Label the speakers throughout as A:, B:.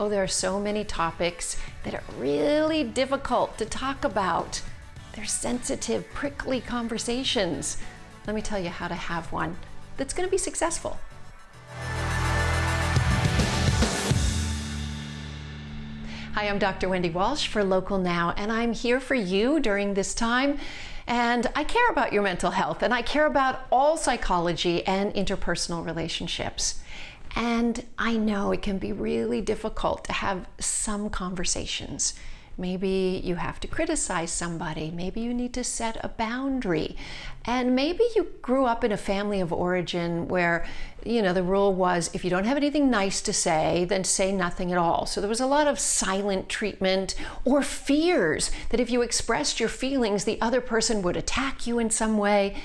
A: Oh, there are so many topics that are really difficult to talk about. They're sensitive, prickly conversations. Let me tell you how to have one that's going to be successful. Hi, I'm Dr. Wendy Walsh for Local Now, and I'm here for you during this time. And I care about your mental health, and I care about all psychology and interpersonal relationships. And I know it can be really difficult to have some conversations. Maybe you have to criticize somebody. Maybe you need to set a boundary. And maybe you grew up in a family of origin where, the rule was if you don't have anything nice to say, then say nothing at all. So there was a lot of silent treatment or fears that if you expressed your feelings, the other person would attack you in some way.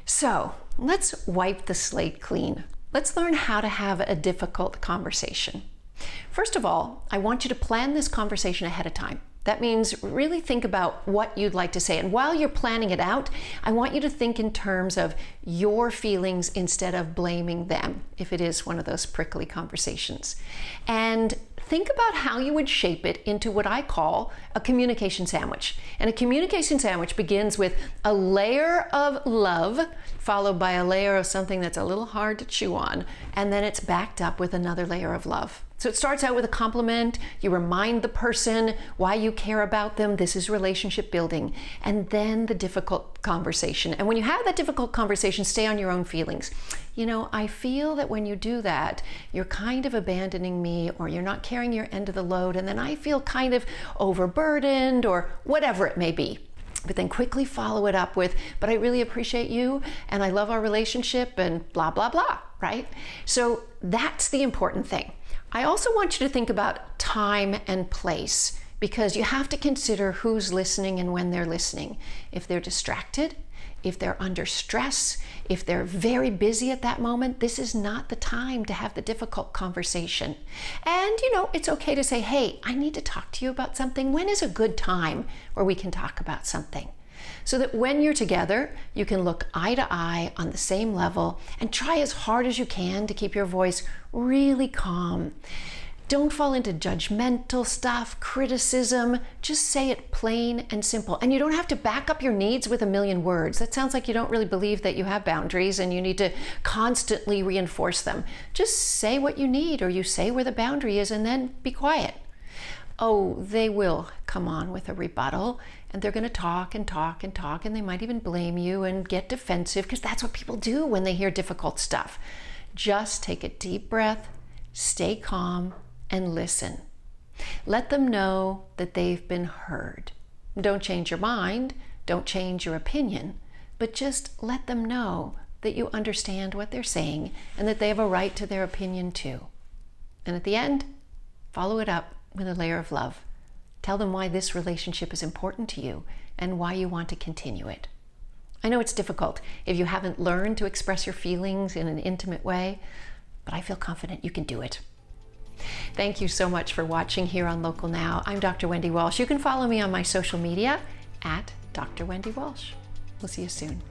A: So let's wipe the slate clean. Let's learn how to have a difficult conversation. First of all, I want you to plan this conversation ahead of time. That means really think about what you'd like to say. And while you're planning it out, I want you to think in terms of your feelings instead of blaming them, if it is one of those prickly conversations. And think about how you would shape it into what I call a communication sandwich. And a communication sandwich begins with a layer of love, followed by a layer of something that's a little hard to chew on, and then it's backed up with another layer of love. So it starts out with a compliment. You remind the person why you care about them. This is relationship building. And then the difficult conversation. And when you have that difficult conversation, stay on your own feelings. I feel that when you do that, you're kind of abandoning me, or you're not carrying your end of the load. And then I feel kind of overburdened, or whatever it may be. But then quickly follow it up with, but I really appreciate you, and I love our relationship, and blah, blah, blah, right? So that's the important thing. I also want you to think about time and place, because you have to consider who's listening and when they're listening. If they're distracted, if they're under stress, if they're very busy at that moment, this is not the time to have the difficult conversation. And it's okay to say, hey, I need to talk to you about something. When is a good time where we can talk about something? So that when you're together, you can look eye to eye on the same level and try as hard as you can to keep your voice really calm. Don't fall into judgmental stuff, criticism. Just say it plain and simple. And you don't have to back up your needs with a million words. That sounds like you don't really believe that you have boundaries and you need to constantly reinforce them. Just say what you need, or you say where the boundary is, and then be quiet. Oh, they will come on with a rebuttal, and they're going to talk and talk and talk, and they might even blame you and get defensive, because that's what people do when they hear difficult stuff. Just take a deep breath, stay calm, and listen. Let them know that they've been heard. Don't change your mind, don't change your opinion, but just let them know that you understand what they're saying and that they have a right to their opinion too. And at the end, follow it up with a layer of love. Tell them why this relationship is important to you and why you want to continue it. I know it's difficult if you haven't learned to express your feelings in an intimate way, but I feel confident you can do it. Thank you so much for watching here on Local Now. I'm Dr. Wendy Walsh. You can follow me on my social media at Dr. Wendy Walsh. We'll see you soon.